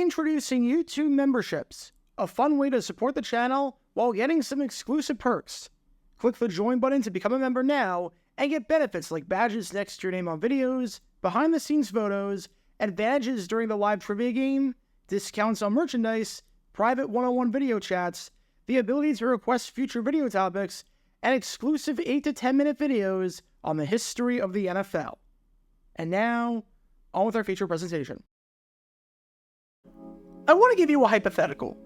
Introducing YouTube memberships, a fun way to support the channel while getting some exclusive perks. Click the join button to become a member now and get benefits like badges next to your name on videos, behind-the-scenes photos, advantages during the live trivia game, discounts on merchandise, private one-on-one video chats, the ability to request future video topics, and exclusive 8 to 10 minute videos on the history of the NFL. And now, on with our feature presentation. I want to give you a hypothetical.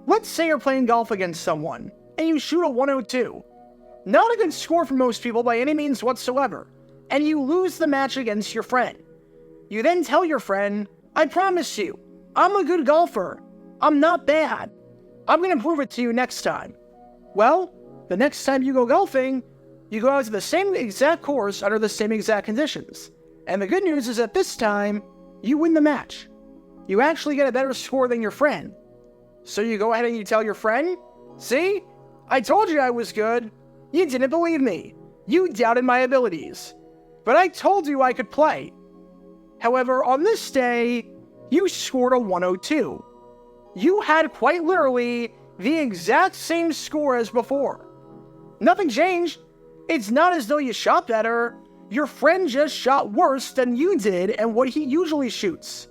Let's say you're playing golf against someone, and you shoot a 102. Not a good score for most people by any means whatsoever, and you lose the match against your friend. You then tell your friend, I promise you, I'm a good golfer. I'm not bad. I'm going to prove it to you next time. Well, the next time you go golfing, you go out to the same exact course under the same exact conditions. And the good news is that this time, you win the match. You actually get a better score than your friend. So you go ahead and you tell your friend, see, I told you I was good. You didn't believe me. You doubted my abilities. But I told you I could play. However, on this day, you scored a 102. You had quite literally the exact same score as before. Nothing changed. It's not as though you shot better. Your friend just shot worse than you did and what he usually shoots.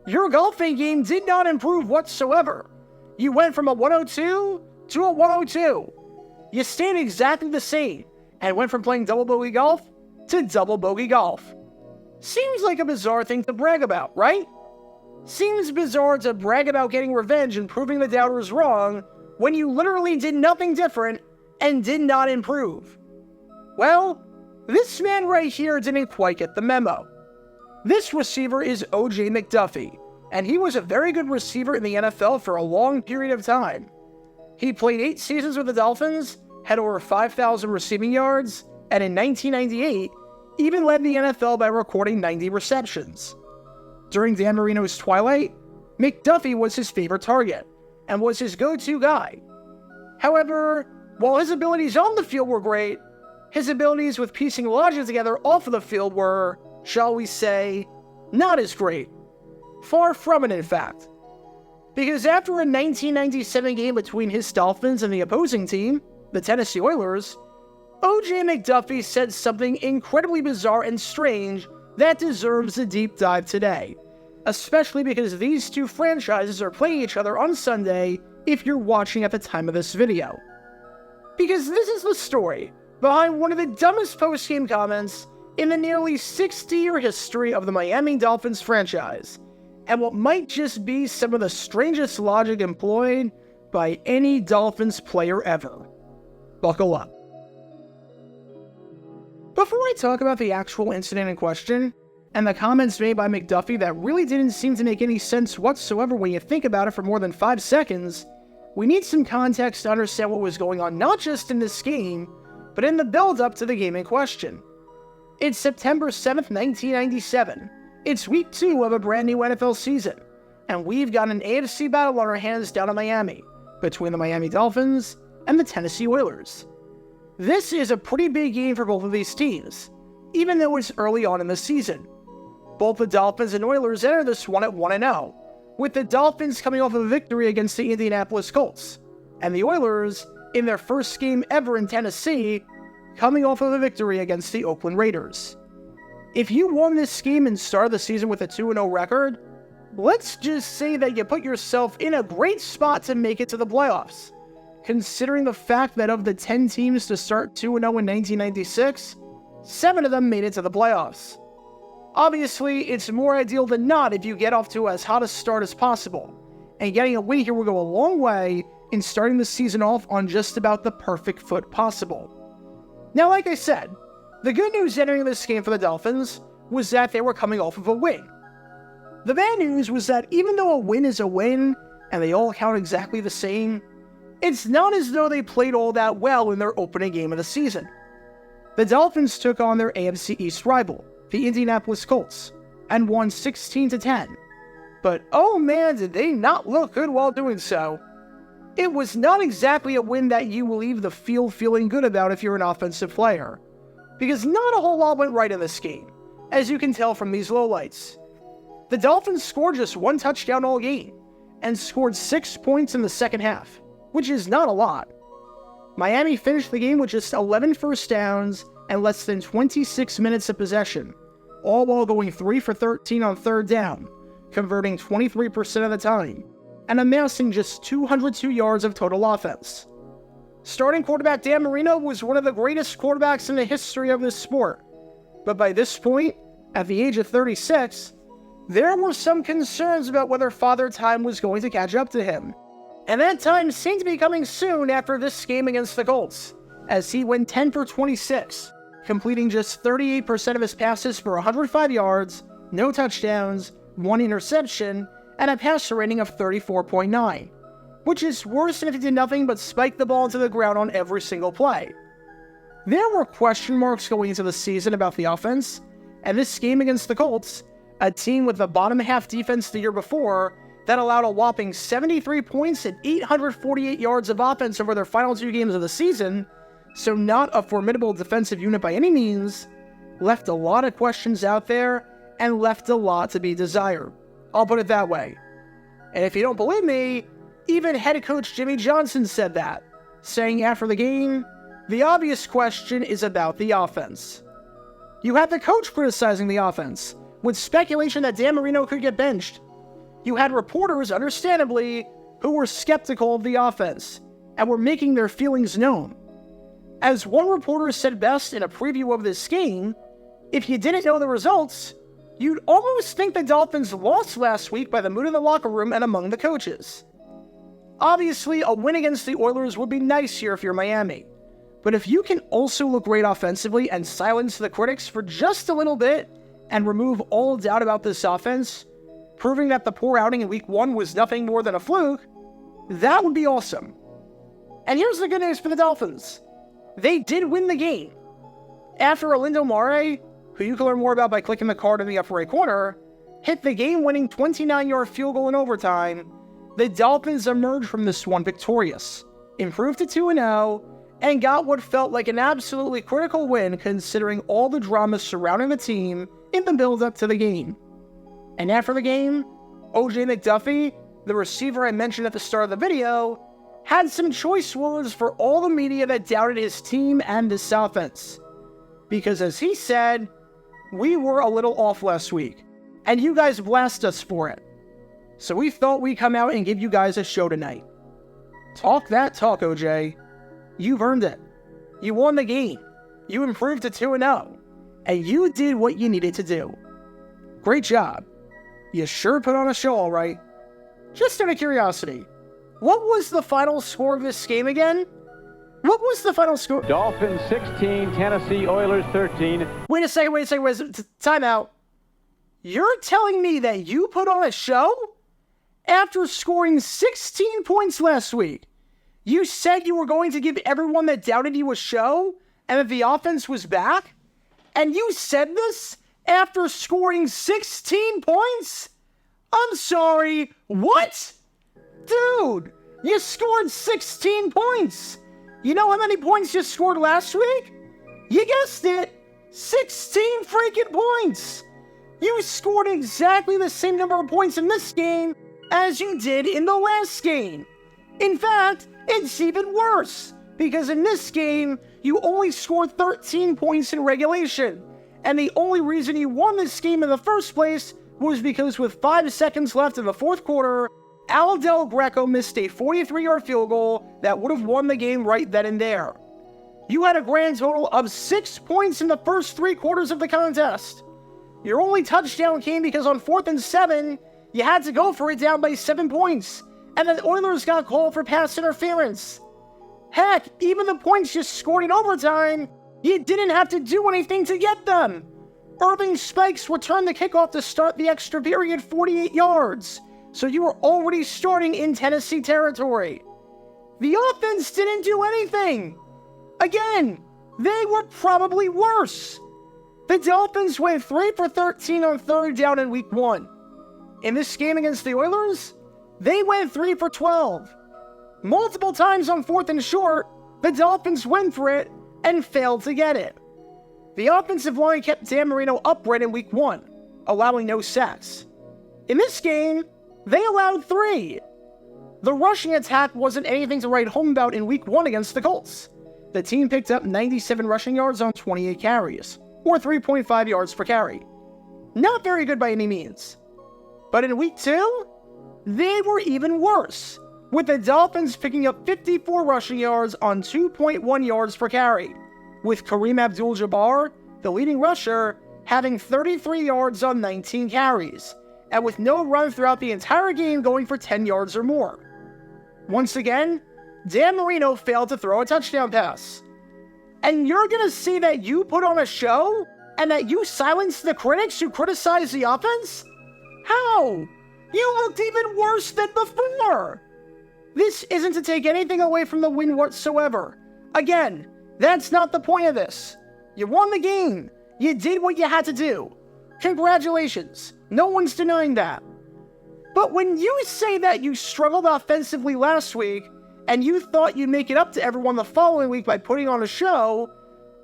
Your golfing game did not improve whatsoever. You went from a 102 to a 102. You stayed exactly the same and went from playing double bogey golf to double bogey golf. Seems like a bizarre thing to brag about, right? Seems bizarre to brag about getting revenge and proving the doubters wrong when you literally did nothing different and did not improve. Well, this man right here didn't quite get the memo. This receiver is OJ McDuffie, and he was a very good receiver in the NFL for a long period of time. He played 8 seasons with the Dolphins, had over 5,000 receiving yards, and in 1998, even led the NFL by recording 90 receptions. During Dan Marino's twilight, McDuffie was his favorite target, and was his go-to guy. However, while his abilities on the field were great, his abilities with piecing logic together off of the field were, shall we say, not as great. Far from it, in fact. Because after a 1997 game between his Dolphins and the opposing team, the Tennessee Oilers, OJ McDuffie said something incredibly bizarre and strange that deserves a deep dive today. Especially because these two franchises are playing each other on Sunday if you're watching at the time of this video. Because this is the story behind one of the dumbest post-game comments in the nearly 60-year history of the Miami Dolphins franchise, and what might just be some of the strangest logic employed by any Dolphins player ever. Buckle up. Before I talk about the actual incident in question, and the comments made by McDuffie that really didn't seem to make any sense whatsoever when you think about it for more than 5 seconds, we need some context to understand what was going on not just in this game, but in the build-up to the game in question. It's September 7th, 1997. It's week 2 of a brand new NFL season, and we've got an AFC battle on our hands down in Miami, between the Miami Dolphins and the Tennessee Oilers. This is a pretty big game for both of these teams, even though it's early on in the season. Both the Dolphins and Oilers enter this one at 1-0, with the Dolphins coming off of a victory against the Indianapolis Colts, and the Oilers, in their first game ever in Tennessee, coming off of a victory against the Oakland Raiders. If you won this game and started the season with a 2-0 record, let's just say that you put yourself in a great spot to make it to the playoffs, considering the fact that of the 10 teams to start 2-0 in 1996, 7 of them made it to the playoffs. Obviously, it's more ideal than not if you get off to as hot a start as possible, and getting a win here will go a long way in starting the season off on just about the perfect foot possible. Now, like I said, the good news entering this game for the Dolphins was that they were coming off of a win. The bad news was that even though a win is a win, and they all count exactly the same, it's not as though they played all that well in their opening game of the season. The Dolphins took on their AFC East rival, the Indianapolis Colts, and won 16-10. But oh man, did they not look good while doing so. It was not exactly a win that you will leave the field feeling good about if you're an offensive player, because not a whole lot went right in this game, as you can tell from these lowlights. The Dolphins scored just 1 touchdown all game, and scored 6 points in the second half, which is not a lot. Miami finished the game with just 11 first downs and less than 26 minutes of possession, all while going 3 for 13 on third down, converting 23% of the time, and amassing just 202 yards of total offense. Starting quarterback Dan Marino was one of the greatest quarterbacks in the history of this sport, but by this point, at the age of 36, there were some concerns about whether Father Time was going to catch up to him, and that time seemed to be coming soon after this game against the Colts, as he went 10 for 26, completing just 38% of his passes for 105 yards, no touchdowns, 1 interception, and a passer rating of 34.9, which is worse than if he did nothing but spike the ball into the ground on every single play. There were question marks going into the season about the offense, and this game against the Colts, a team with the bottom half defense the year before that allowed a whopping 73 points and 848 yards of offense over their final 2 games of the season, so not a formidable defensive unit by any means, left a lot of questions out there and left a lot to be desired. I'll put it that way. And if you don't believe me, even head coach Jimmy Johnson said that, saying after the game, the obvious question is about the offense. You had the coach criticizing the offense, with speculation that Dan Marino could get benched. You had reporters, understandably, who were skeptical of the offense, and were making their feelings known. As one reporter said best in a preview of this game, if you didn't know the results, you'd almost think the Dolphins lost last week by the mood in the locker room and among the coaches. Obviously, a win against the Oilers would be nice here if you're Miami, but if you can also look great offensively and silence the critics for just a little bit and remove all doubt about this offense, proving that the poor outing in Week 1 was nothing more than a fluke, that would be awesome. And here's the good news for the Dolphins. They did win the game. After Orlando Mare, who you can learn more about by clicking the card in the upper right corner, hit the game-winning 29-yard field goal in overtime, the Dolphins emerged from this one victorious, improved to 2-0, and got what felt like an absolutely critical win considering all the drama surrounding the team in the build-up to the game. And after the game, OJ McDuffie, the receiver I mentioned at the start of the video, had some choice words for all the media that doubted his team and his offense. Because as he said, we were a little off last week, and you guys blasted us for it. So we thought we'd come out and give you guys a show tonight. Talk that talk, OJ. You've earned it. You won the game. You improved to 2-0. And you did what you needed to do. Great job. You sure put on a show, all right. Just out of curiosity, what was the final score of this game again? What was the final score? Dolphins 16, Tennessee Oilers 13. Wait a second. Time out. You're telling me that you put on a show? After scoring 16 points last week, you said you were going to give everyone that doubted you a show and that the offense was back? And you said this after scoring 16 points? I'm sorry, what? Dude, you scored 16 points. You know how many points you scored last week? You guessed it, 16 freaking points. You scored exactly the same number of points in this game as you did in the last game. In fact, it's even worse, because in this game, you only scored 13 points in regulation, and the only reason you won this game in the first place was because with 5 seconds left in the fourth quarter, Al Del Greco missed a 43-yard field goal that would have won the game right then and there. You had a grand total of 6 points in the first 3 quarters of the contest. Your only touchdown came because on 4th and 7, you had to go for it down by 7 points, and the Oilers got called for pass interference. Heck, even the points you scored in overtime, you didn't have to do anything to get them. Irving Spikes returned the kickoff to start the extra period 48 yards, so you were already starting in Tennessee territory. The offense didn't do anything. Again, they were probably worse. The Dolphins went 3 for 13 on third down in Week 1. In this game against the Oilers, they went 3 for 12. Multiple times on 4th and short, the Dolphins went for it and failed to get it. The offensive line kept Dan Marino upright in Week 1, allowing no sacks. In this game, they allowed 3, The rushing attack wasn't anything to write home about in Week 1 against the Colts. The team picked up 97 rushing yards on 28 carries, or 3.5 yards per carry. Not very good by any means. But in Week 2, they were even worse, with the Dolphins picking up 54 rushing yards on 2.1 yards per carry, with Kareem Abdul-Jabbar, the leading rusher, having 33 yards on 19 carries, and with no run throughout the entire game going for 10 yards or more. Once again, Dan Marino failed to throw a touchdown pass. And you're gonna say that you put on a show and that you silenced the critics who criticized the offense? How? You looked even worse than before! This isn't to take anything away from the win whatsoever. Again, that's not the point of this. You won the game. You did what you had to do. Congratulations. No one's denying that. But when you say that you struggled offensively last week, and you thought you'd make it up to everyone the following week by putting on a show,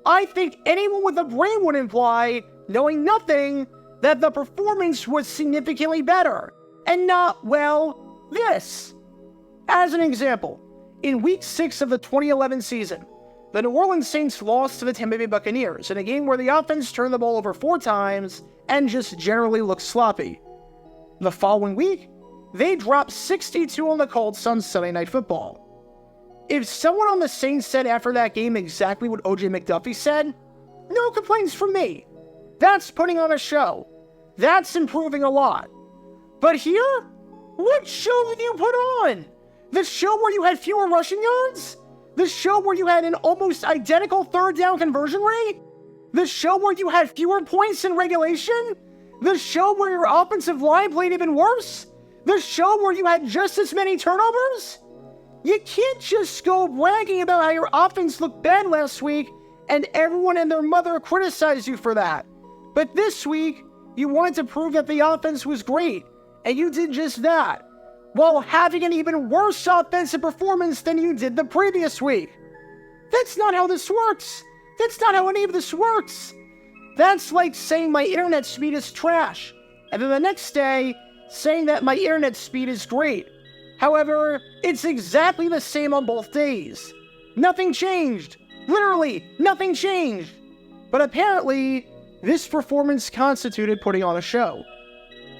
I think anyone with a brain would imply, knowing nothing, that the performance was significantly better, and not, well, this. As an example, in Week 6 of the 2011 season, the New Orleans Saints lost to the Tampa Bay Buccaneers in a game where the offense turned the ball over 4 times and just generally looked sloppy. The following week, they dropped 62 on the Colts on Sunday Night Football. If someone on the Saints said after that game exactly what OJ McDuffie said, no complaints from me. That's putting on a show. That's improving a lot. But here, what show did you put on? The show where you had fewer rushing yards? The show where you had an almost identical third down conversion rate? The show where you had fewer points in regulation? The show where your offensive line played even worse? The show where you had just as many turnovers? You can't just go bragging about how your offense looked bad last week and everyone and their mother criticized you for that. But this week, you wanted to prove that the offense was great, and you did just that, while having an even worse offensive performance than you did the previous week. That's not how this works. That's not how any of this works. That's like saying my internet speed is trash, and then the next day, saying that my internet speed is great. However, it's exactly the same on both days. Nothing changed. Literally, nothing changed. But apparently, this performance constituted putting on a show.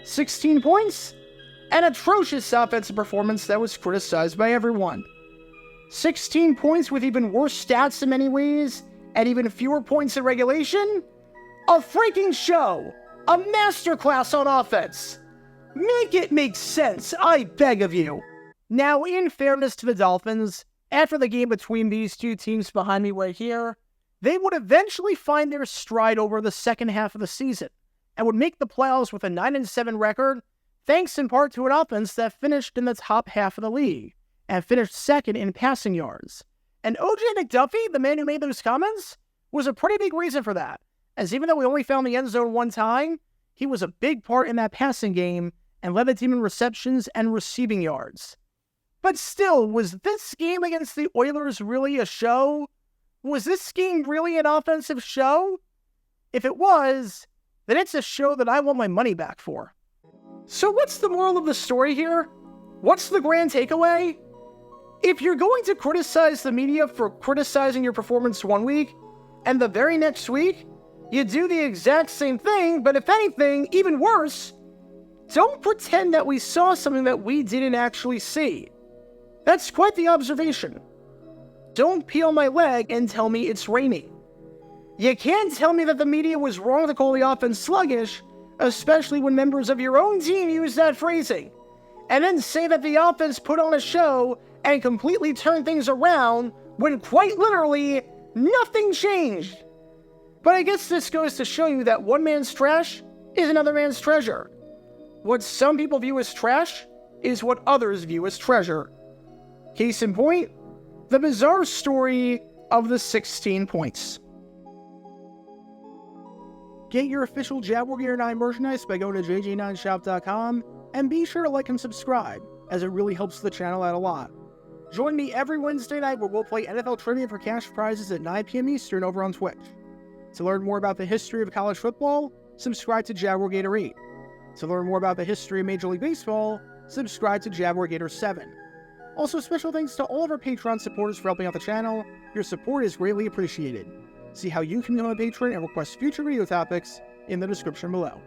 16 points? An atrocious offensive performance that was criticized by everyone. 16 points with even worse stats in many ways, and even fewer points in regulation? A freaking show! A masterclass on offense! Make it make sense, I beg of you. Now, in fairness to the Dolphins, after the game between these two teams behind me right here, they would eventually find their stride over the second half of the season, and would make the playoffs with a 9-7 record, thanks in part to an offense that finished in the top half of the league, and finished second in passing yards. And OJ McDuffie, the man who made those comments, was a pretty big reason for that, as even though we only found the end zone one time, he was a big part in that passing game, and led the team in receptions and receiving yards. But still, was this game against the Oilers really a show? Was this game really an offensive show? If it was, then it's a show that I want my money back for. So what's the moral of the story here? What's the grand takeaway? If you're going to criticize the media for criticizing your performance one week, and the very next week, you do the exact same thing, but if anything, even worse, don't pretend that we saw something that we didn't actually see. That's quite the observation. Don't peel my leg and tell me it's raining. You can't tell me that the media was wrong to call the offense sluggish, especially when members of your own team use that phrasing, and then say that the offense put on a show and completely turned things around when quite literally nothing changed. But I guess this goes to show you that one man's trash is another man's treasure. What some people view as trash is what others view as treasure. Case in point, the bizarre story of the 16 points. Get your official Jaguar Gear 9 merchandise by going to jj9shop.com, and be sure to like and subscribe, as it really helps the channel out a lot. Join me every Wednesday night where we'll play NFL Trivia for cash prizes at 9 p.m. Eastern over on Twitch. To learn more about the history of college football, subscribe to Jaguar Gator 8. To learn more about the history of Major League Baseball, subscribe to Jaguar Gator 7. Also, special thanks to all of our Patreon supporters for helping out the channel. Your support is greatly appreciated. See how you can become a patron and request future video topics in the description below.